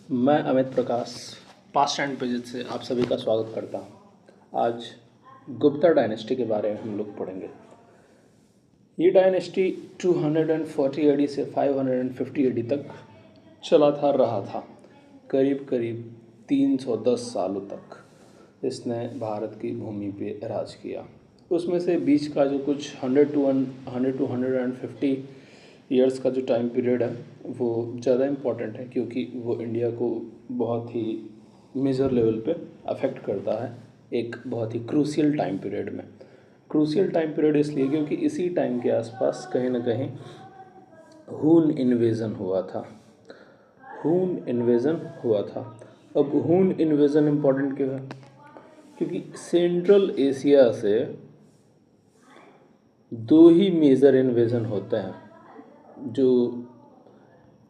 मैं अमित प्रकाश past and present से आप सभी का स्वागत करता हूँ। आज गुप्ता डायनेस्टी के बारे में हम लोग पढ़ेंगे। ये डायनेस्टी 240 एडी से 550 एडी तक चला था रहा था। करीब करीब 310 सालों तक इसने भारत की भूमि पे राज किया। उसमें से बीच का जो कुछ 100 to 150 ईयर्स का जो टाइम पीरियड है वो ज़्यादा इम्पॉर्टेंट है, क्योंकि वो इंडिया को बहुत ही मेजर लेवल पे अफेक्ट करता है एक बहुत ही क्रूशियल टाइम पीरियड में। क्रूशियल टाइम पीरियड इसलिए क्योंकि इसी टाइम के आसपास कहीं ना कहीं हून इन्वेजन हुआ था। हून इन्वेजन हुआ था। अब हून इन्वेजन इम्पॉर्टेंट क्यों है? क्योंकि सेंट्रल एशिया से दो ही मेजर इन्वेजन होते हैं जो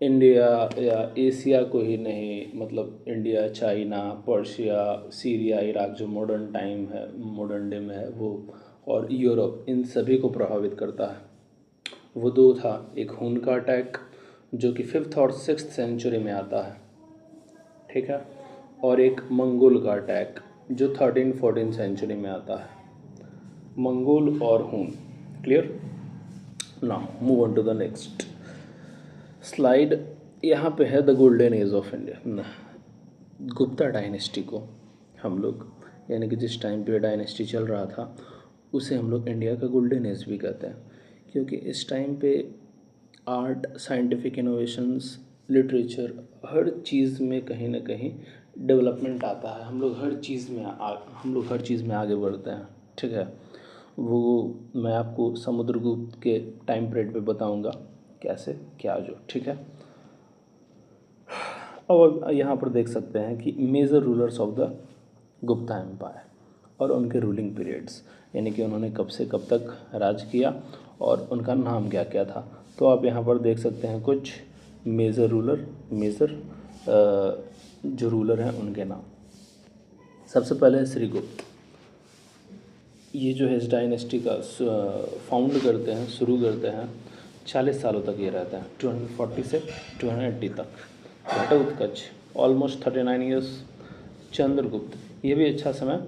इंडिया या एशिया को ही नहीं, मतलब India, China, Persia, Syria, Iraq जो मॉडर्न टाइम है, मॉडर्न डे में है वो, और यूरोप, इन सभी को प्रभावित करता है। वो दो था, एक हून का अटैक जो कि 5th और 6th सेंचुरी में आता है, ठीक है, और एक मंगोल का अटैक जो 13-14 सेंचुरी में आता है। मंगोल और Hun, clear? Now move on to the next slide. यहाँ पे है the golden age of India. Gupta dynasty को हम लोग, यानी कि जिस टाइम पे डायनेस्टी चल रहा था उसे हम लोग इंडिया का गोल्डन एज भी कहते हैं, क्योंकि इस टाइम पे आर्ट, साइंटिफिक इनोवेशंस, लिटरेचर, हर चीज़ में कहीं ना कहीं डेवलपमेंट आता है। हम लोग हर चीज़ में आगे बढ़ते हैं, ठीक है। वो मैं आपको समुद्रगुप्त के टाइम पीरियड पे बताऊंगा कैसे क्या जो, ठीक है। अब यहाँ पर देख सकते हैं कि major rulers of the Gupta empire और उनके रूलिंग पीरियड्स, यानी कि उन्होंने कब से कब तक राज किया और उनका नाम क्या क्या था। तो आप यहाँ पर देख सकते हैं कुछ मेजर जो रूलर हैं उनके नाम। सबसे पहले श्रीगुप्त। ये जो है इस डायनेस्टी का फाउंड करते हैं, शुरू करते हैं। 40 सालों तक ये रहता है, 240 से 280 तक। Ghatotkacha almost 39 years. चंद्रगुप्त, ये भी अच्छा समय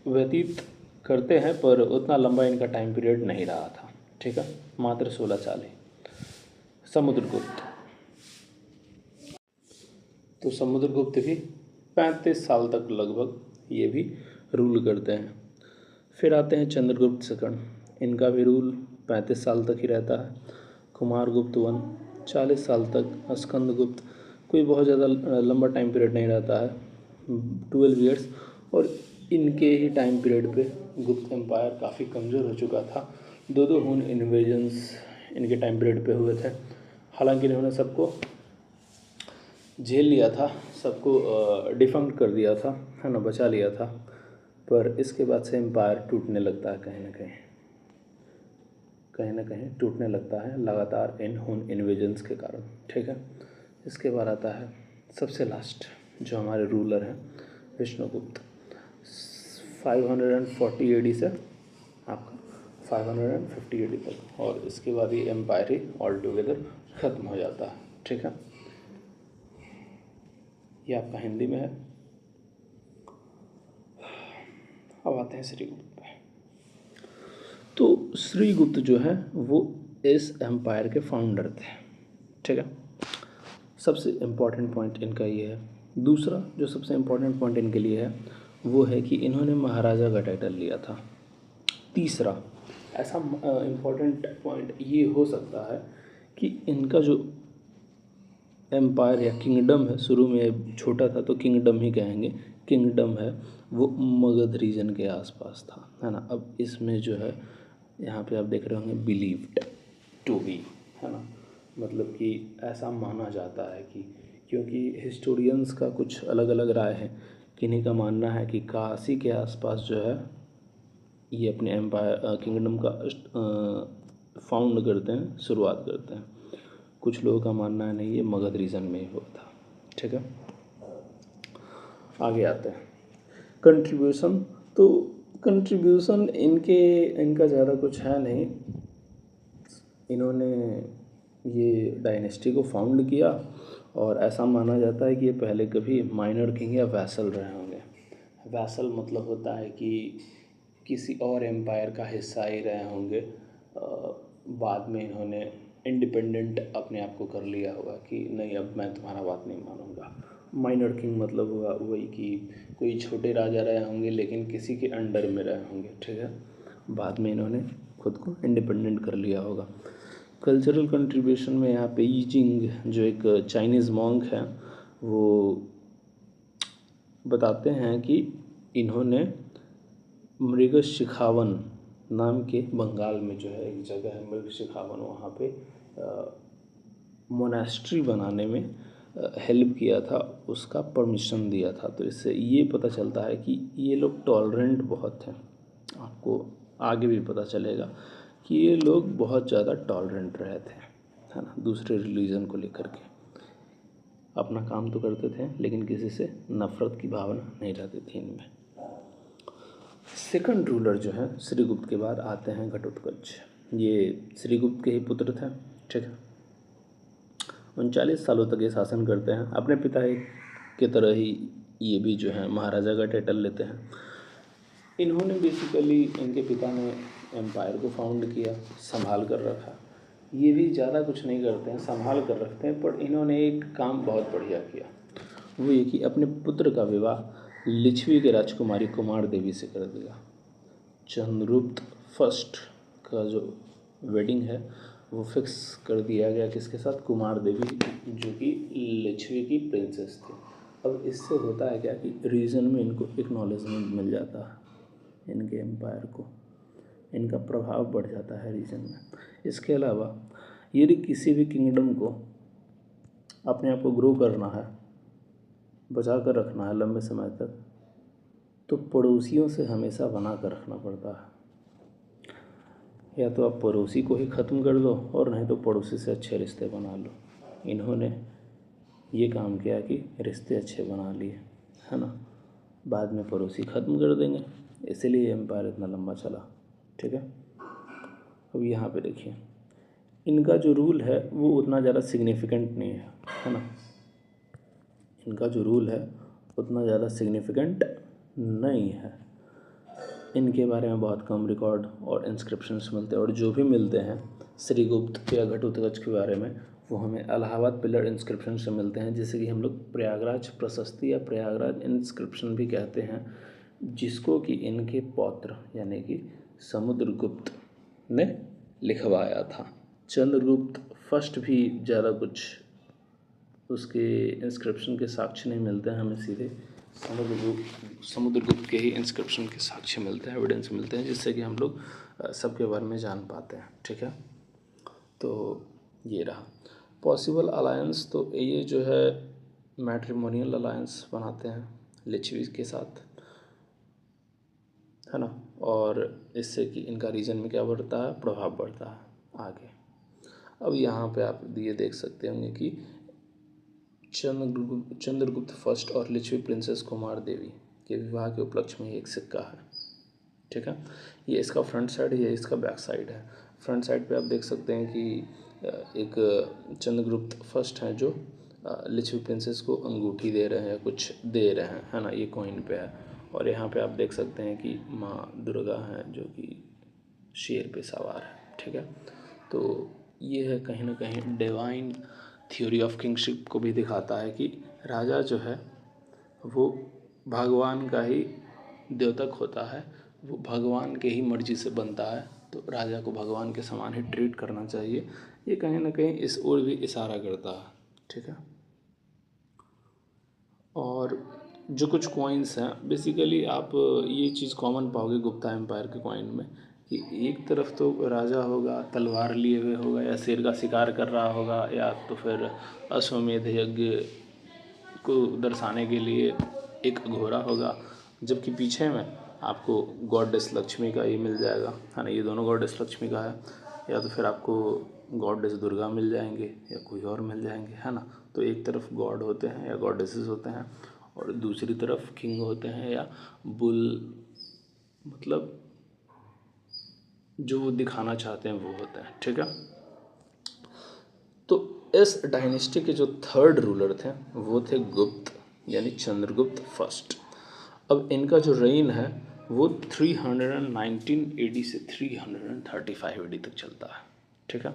व्यतीत करते हैं, पर उतना लंबा इनका टाइम पीरियड नहीं रहा था, ठीक है, मात्र 16 साल ही। समुद्रगुप्त, तो समुद्रगुप्त भी 35 साल तक लगभग ये भी रूल करते हैं। फिर आते हैं चंद्रगुप्त सेकंड, इनका भी रूल 35 साल तक ही रहता है। कुमारगुप्त वन 40 साल तक। स्कंदगुप्त कोई बहुत ज़्यादा लंबा टाइम पीरियड नहीं रहता है, 12 ईयर्स। और इनके ही टाइम पीरियड पे गुप्त एम्पायर काफ़ी कमज़ोर हो चुका था। दो हून इन्वेजन्स इनके टाइम पीरियड पे हुए थे। हालांकि इन्होंने सबको झेल लिया था, सबको डिफंक्ट कर दिया था, है ना, बचा लिया था, पर इसके बाद से एम्पायर टूटने लगता है, कहीं ना कहीं टूटने लगता है लगातार इन हून इन्वेजन्स के कारण, ठीक है। इसके बाद आता है सबसे लास्ट जो हमारे रूलर हैं, विष्णुगुप्त। 540 एडी से आपका 550 एडी तक, और इसके बाद ये एम्पायर ही ऑल टुगेदर ख़त्म हो जाता है, ठीक है। ये आपका हिंदी में है। अब आते हैं श्रीगुप्त पे। तो श्रीगुप्त जो है वो इस एम्पायर के फाउंडर थे, ठीक है। सबसे इम्पॉर्टेंट पॉइंट इनका ये है। दूसरा जो सबसे इम्पॉर्टेंट पॉइंट इनके लिए है वो है कि इन्होंने महाराजा का टाइटल लिया था। तीसरा ऐसा इम्पॉर्टेंट पॉइंट ये हो सकता है कि इनका जो एम्पायर या किंगडम है, शुरू में छोटा था तो किंगडम ही कहेंगे, किंगडम है वो मगध रीजन के आसपास था, है ना। अब इसमें जो है यहाँ पे आप देख रहे होंगे बिलीव्ड टू बी, है ना, मतलब कि ऐसा माना जाता है कि, क्योंकि हिस्टोरियंस का कुछ अलग अलग राय है। किन्हीं का मानना है कि काशी के आसपास जो है ये अपने एम्पायर किंगडम का फाउंड करते हैं, शुरुआत करते हैं। कुछ लोगों का मानना है नहीं, ये मगध रीजन में ही हुआ था, ठीक है। आगे आते हैं कंट्रीब्यूशन। तो कंट्रीब्यूशन इनका ज़्यादा कुछ है नहीं। इन्होंने ये डायनेस्टी को फाउंड किया, और ऐसा माना जाता है कि ये पहले कभी माइनर किंग या वैसल रहे होंगे। वैसल मतलब होता है कि किसी और एम्पायर का हिस्सा ही रहे होंगे। बाद में इन्होंने इंडिपेंडेंट अपने आप को कर लिया होगा कि नहीं, अब मैं तुम्हारा बात नहीं मानूंगा। माइनर किंग मतलब हुआ वही कि कोई छोटे राजा रहे होंगे लेकिन किसी के अंडर में रहे होंगे, ठीक है। बाद में इन्होंने खुद को इंडिपेंडेंट कर लिया होगा। कल्चरल कंट्रीब्यूशन में यहाँ पे ई जिंग जो एक चाइनीज़ मॉन्क है, वो बताते हैं कि इन्होंने मृगशिखावन नाम के, बंगाल में जो है एक जगह है मृगशिखावन, वहाँ पे मोनास्ट्री बनाने में हेल्प किया था, उसका परमिशन दिया था। तो इससे ये पता चलता है कि ये लोग टॉलरेंट बहुत हैं। आपको आगे भी पता चलेगा कि ये लोग बहुत ज़्यादा टॉलरेंट रहे थे, है ना, दूसरे रिलीजन को लेकर के। अपना काम तो करते थे लेकिन किसी से नफ़रत की भावना नहीं रहती थी इनमें। सेकंड रूलर जो है श्रीगुप्त के बाद आते हैं घटोत्कच। ये श्रीगुप्त के ही पुत्र थे, ठीक है। 39 सालों तक ये शासन करते हैं। अपने पिता के तरह ही ये भी जो है महाराजा का टाइटल लेते हैं। इन्होंने बेसिकली, इनके पिता ने एम्पायर को फाउंड किया, संभाल कर रखा। ये भी ज़्यादा कुछ नहीं करते हैं, संभाल कर रखते हैं, पर इन्होंने एक काम बहुत बढ़िया किया, वो ये कि अपने पुत्र का विवाह लिच्छवी के राजकुमारी कुमार देवी से कर दिया। चंद्रगुप्त फर्स्ट का जो वेडिंग है वो फिक्स कर दिया गया किसके साथ? कुमार देवी, जो कि लिच्छवी की प्रिंसेस थी। अब इससे होता है क्या कि रीजन में इनको एक्नॉलेजमेंट मिल जाता है, इनके एम्पायर को इनका प्रभाव बढ़ जाता है रीजन में। इसके अलावा यदि किसी भी किंगडम को अपने आप को ग्रो करना है, बचा कर रखना है लंबे समय तक, तो पड़ोसियों से हमेशा बना कर रखना पड़ता है। या तो आप पड़ोसी को ही ख़त्म कर दो, और नहीं तो पड़ोसी से अच्छे रिश्ते बना लो। इन्होंने ये काम किया कि रिश्ते अच्छे बना लिए, है ना। बाद में पड़ोसी ख़त्म कर देंगे, इसीलिए एम्पायर इतना लंबा चला, ठीक है। अब यहाँ पे देखिए, इनका जो रूल है वो उतना ज़्यादा सिग्निफिकेंट नहीं है ना। इनका जो रूल है उतना ज़्यादा सिग्निफिकेंट नहीं है। इनके बारे में बहुत कम रिकॉर्ड और इंस्क्रिप्शंस मिलते हैं, और जो भी मिलते हैं श्रीगुप्त या घटोत्कच के बारे में, वो हमें इलाहाबाद पिलर इंस्क्रिप्शन से मिलते हैं, जिसे कि हम लोग प्रयागराज प्रशस्ति या प्रयागराज इंस्क्रिप्शन भी कहते हैं, जिसको कि इनके पौत्र यानी कि समुद्रगुप्त ने लिखवाया था। चंद्रगुप्त फर्स्ट भी ज़्यादा कुछ उसके इंस्क्रिप्शन के साक्ष्य नहीं मिलते हैं हमें, सीधे समुद्रगुप्त के ही इंस्क्रिप्शन के साक्ष्य मिलते हैं, एविडेंस मिलते हैं, जिससे कि हम लोग सबके बारे में जान पाते हैं, ठीक है। तो ये रहा पॉसिबल अलायंस। तो ये जो है मैट्रिमोनियल अलायंस बनाते हैं लिच्छवी के साथ, है ना, और इससे कि इनका रीजन में क्या बढ़ता है? प्रभाव बढ़ता है आगे। अब यहाँ पे आप ये देख सकते होंगे कि चंद्रगुप्त फर्स्ट और लिच्छवी प्रिंसेस कुमार देवी के विवाह के उपलक्ष्य में एक सिक्का है, ठीक है। ये इसका फ्रंट साइड है, ये इसका बैक साइड है। फ्रंट साइड पे आप देख सकते हैं कि एक चंद्रगुप्त फर्स्ट हैं जो लिच्छवी प्रिंसेस को अंगूठी दे रहे हैं, कुछ दे रहे हैं, है ना, ये कॉइन पे है। और यहाँ पे आप देख सकते हैं कि माँ दुर्गा हैं जो कि शेर पे सवार है, ठीक है। तो ये है कहीं ना कहीं डिवाइन थ्योरी ऑफ किंगशिप को भी दिखाता है कि राजा जो है वो भगवान का ही द्योतक होता है, वो भगवान के ही मर्जी से बनता है, तो राजा को भगवान के समान ही ट्रीट करना चाहिए। ये कहीं ना कहीं इस ओर भी इशारा करता है, ठीक है। और जो कुछ कॉइन्स हैं, बेसिकली आप ये चीज़ कॉमन पाओगे गुप्ता एम्पायर के कॉइन में, कि एक तरफ तो राजा होगा तलवार लिए हुए होगा, या शेर का शिकार कर रहा होगा, या तो फिर अश्वमेध यज्ञ को दर्शाने के लिए एक घोड़ा होगा, जबकि पीछे में आपको गॉडेस लक्ष्मी का ये मिल जाएगा, है ना, ये दोनों गॉडेस लक्ष्मी का है। या तो फिर आपको गॉडेस दुर्गा मिल जाएंगे या कोई और मिल जाएंगे, है ना। तो एक तरफ गॉड होते हैं या गॉडेसेस होते हैं, और दूसरी तरफ किंग होते हैं या बुल, मतलब जो वो दिखाना चाहते हैं वो होते हैं, ठीक है। इस डायनेस्टी के जो थर्ड रूलर थे वो थे गुप्त, यानी चंद्रगुप्त फर्स्ट। अब इनका जो रेन है वो 319 AD से 335 AD तक चलता है, ठीक है।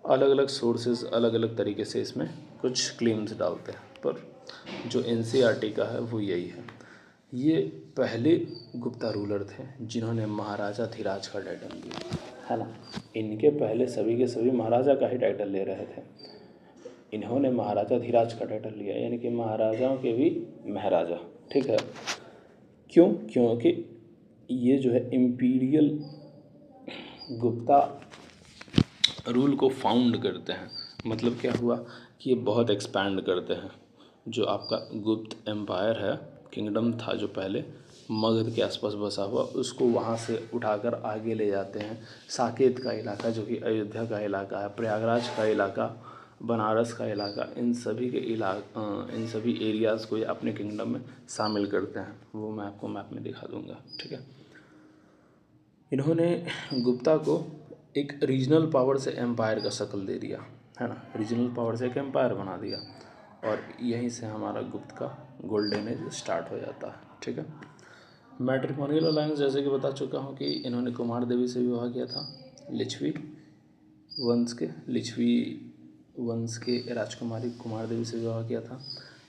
अलग अलग सोर्सेज अलग अलग तरीके से इसमें कुछ क्लेम्स डालते हैं, पर जो NCERT का है वो यही है। ये पहले गुप्ता रूलर थे जिन्होंने महाराजा धीराज का टाइटल लिया, है ना। इनके पहले सभी के सभी महाराजा का ही टाइटल ले रहे थे, इन्होंने महाराजा धीराज का टाइटल लिया, यानी कि महाराजाओं के भी महाराजा, ठीक है। क्यों? क्योंकि ये जो है इम्पीरियल गुप्ता रूल को फाउंड करते हैं। मतलब क्या हुआ कि ये बहुत एक्सपैंड करते हैं। जो आपका गुप्त एम्पायर है, किंगडम था जो पहले मगध के आसपास बसा हुआ, उसको वहाँ से उठाकर आगे ले जाते हैं। साकेत का इलाका जो कि अयोध्या का इलाका है, प्रयागराज का इलाका, बनारस का इलाका, इन सभी एरियाज़ को ये अपने किंगडम में शामिल करते हैं। वो मैं आपको मैप में दिखा दूंगा, ठीक है। इन्होंने गुप्ता को एक रीजनल पावर से एम्पायर का शक्ल दे दिया, है ना। रीजनल पावर से एक एम्पायर बना दिया, और यहीं से हमारा गुप्त का गोल्डन एज स्टार्ट हो जाता है, ठीक है। मैट्रिमोनियल अलायंस जैसे कि बता चुका हूँ कि इन्होंने कुमार देवी से विवाह किया था। लिच्छवी वंश के राजकुमारी कुमार देवी से विवाह किया था।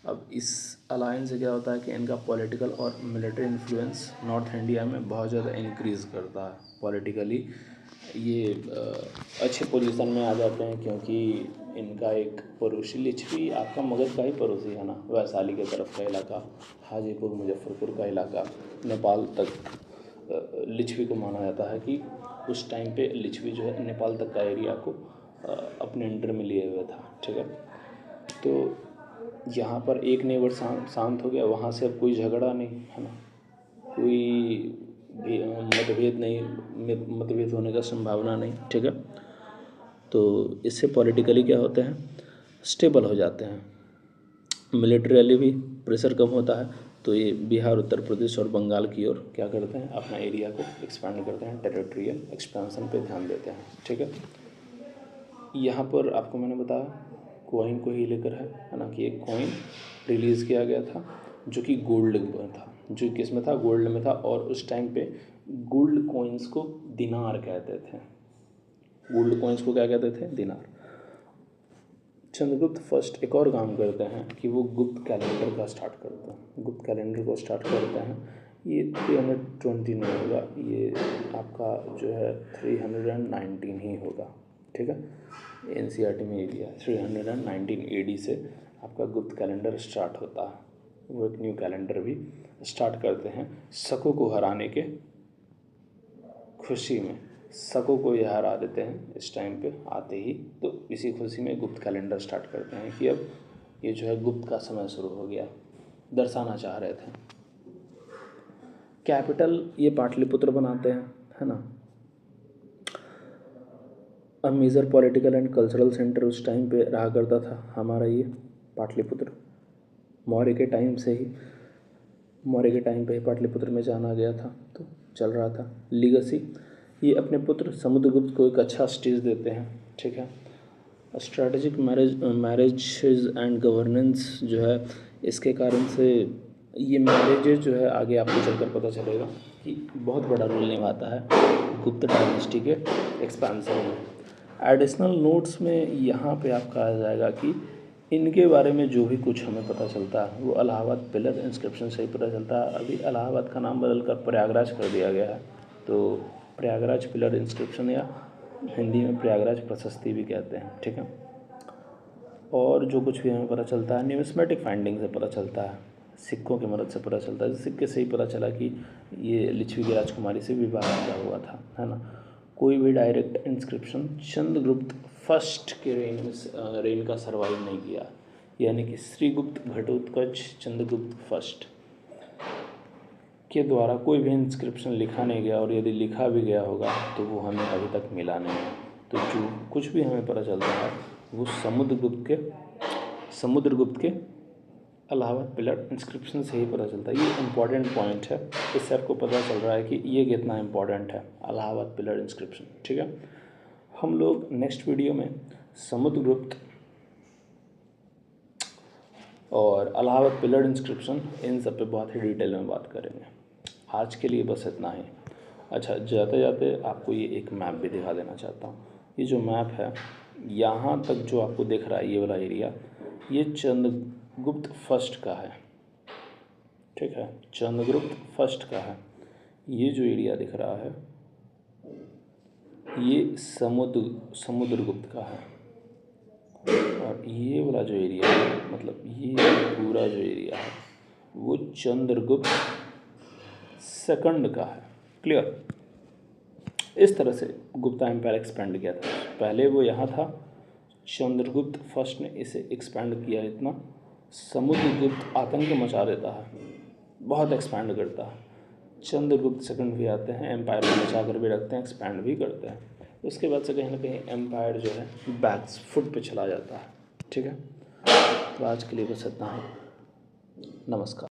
अब इस अलायंस से क्या होता है कि इनका पॉलिटिकल और मिलिट्री इन्फ्लुएंस नॉर्थ इंडिया में बहुत ज़्यादा इंक्रीज़ करता है। पॉलिटिकली ये अच्छे पोजीशन में आ जाते हैं, क्योंकि इनका एक पड़ोसी लिच्छवी आपका मगध का ही पड़ोसी है ना, वैशाली के तरफ का इलाका, हाजीपुर मुजफ्फरपुर का इलाका, नेपाल तक लिच्छवी को माना जाता है कि उस टाइम पे लिच्छवी जो है नेपाल तक का एरिया को अपने अंडर में लिए हुए था, ठीक है। तो यहाँ पर एक नेबर शांत हो गया, वहाँ से अब कोई झगड़ा नहीं, है ना, कोई मतभेद होने का संभावना नहीं, ठीक है। तो इससे पॉलिटिकली क्या होते हैं, स्टेबल हो जाते हैं। मिलिट्रियली भी प्रेशर कम होता है, तो ये बिहार, उत्तर प्रदेश और बंगाल की ओर क्या करते हैं, अपना एरिया को एक्सपैंड करते हैं, टेरिटोरियल एक्सपेंशन पे ध्यान देते हैं, ठीक है। यहाँ पर आपको मैंने बताया कॉइन को ही लेकर है ना, कि एक कॉइन रिलीज़ किया गया था जो कि गोल्ड में था, जो किस में था, गोल्ड में था। और उस टाइम पे गोल्ड कॉइन्स को दिनार कहते थे। गोल्ड कॉइन्स को क्या कहते थे, दिनार। चंद्रगुप्त फर्स्ट एक और काम करते हैं कि वो गुप्त कैलेंडर का स्टार्ट करते हैं। गुप्त कैलेंडर को स्टार्ट करते हैं, ये 320 नहीं होगा, ये आपका जो है 319 ही होगा, ठीक है। NCERT में ये दिया 319 AD से आपका गुप्त कैलेंडर स्टार्ट होता है। वो एक न्यू कैलेंडर भी स्टार्ट करते हैं शकों को हराने के खुशी में। शकों को ये हरा देते हैं इस टाइम पे आते ही, तो इसी खुशी में गुप्त कैलेंडर स्टार्ट करते हैं कि अब ये जो है गुप्त का समय शुरू हो गया, दर्शाना चाह रहे थे। कैपिटल ये पाटलिपुत्र बनाते हैं, है ना। अब major political and cultural centre उस टाइम पे रहा करता था हमारा ये पाटलिपुत्र। मौर्य के टाइम पे ही पाटलिपुत्र में जाना गया था, तो चल रहा था। लीगेसी, ये अपने पुत्र समुद्रगुप्त को एक अच्छा स्टेज देते हैं, ठीक है। स्ट्रैटेजिक मैरिजेज एंड गवर्नेंस जो है, इसके कारण से ये मैरिजेज जो है आगे आपको चलकर पता चलेगा कि बहुत बड़ा रोल निभाता है गुप्त डायनेस्टी के एक्सपेंशन में। एडिशनल नोट्स में यहाँ पे आपका आ जाएगा कि इनके बारे में जो भी कुछ हमें पता चलता है वो इलाहाबाद पिलर इंस्क्रिप्शन से ही पता चलता है। अभी इलाहाबाद का नाम बदलकर प्रयागराज कर दिया गया है, तो प्रयागराज पिलर इंस्क्रिप्शन या हिंदी में प्रयागराज प्रशस्ति भी कहते हैं, ठीक है। और जो कुछ भी हमें पता चलता है न्यूमिस्मेटिक फाइंडिंग से पता चलता है, सिक्कों की मदद से पता चलता है। सिक्के से ही पता चला कि ये लिच्छवी की राजकुमारी से विवाह किया हुआ था, है ना। कोई भी डायरेक्ट इंस्क्रिप्शन चंद्रगुप्त फर्स्ट के रेन का सर्वाइव नहीं किया, यानी कि श्रीगुप्त घटोत्कच चंद्रगुप्त फर्स्ट के द्वारा कोई भी इंस्क्रिप्शन लिखा नहीं गया, और यदि लिखा भी गया होगा तो वो हमें अभी तक मिला नहीं है। तो जो कुछ भी हमें पता चलता है वो समुद्रगुप्त के इलाहाबाद पिलर इंस्क्रिप्शन से ही पता चलता है। ये इम्पॉर्टेंट पॉइंट है, इससे आपको पता चल रहा है कि ये कितना इम्पॉर्टेंट है इलाहाबाद पिलर इंस्क्रिप्शन, ठीक है। हम लोग नेक्स्ट वीडियो में समुद्रगुप्त और इलाहाबाद पिलर इंस्क्रिप्शन, इन सब पे बहुत ही डिटेल में बात करेंगे। आज के लिए बस इतना ही। अच्छा, जाते जाते आपको ये एक मैप भी दिखा देना चाहता हूँ। ये जो मैप है, यहाँ तक जो आपको दिख रहा है ये वाला एरिया, ये चंद्रगुप्त फर्स्ट का है, ठीक है, चंद्रगुप्त फर्स्ट का है। ये जो एरिया दिख रहा है ये समुद्रगुप्त का है, और ये वाला जो एरिया है, मतलब ये पूरा जो एरिया है वो चंद्रगुप्त सेकंड का है। क्लियर? इस तरह से गुप्ता एम्पायर एक्सपेंड किया था। पहले वो यहाँ था, चंद्रगुप्त फर्स्ट ने इसे एक्सपेंड किया इतना, समुद्रगुप्त आतंक मचा देता है, बहुत एक्सपैंड करता है। चंद्रगुप्त सेकंड भी आते हैं, एम्पायर को बचा कर भी रखते हैं, एक्सपैंड भी करते हैं। उसके बाद से कहीं ना कहीं एम्पायर जो है बैक्स फुट पे चला जाता है। ठीक है, तो आज के लिए बस इतना है। नमस्कार।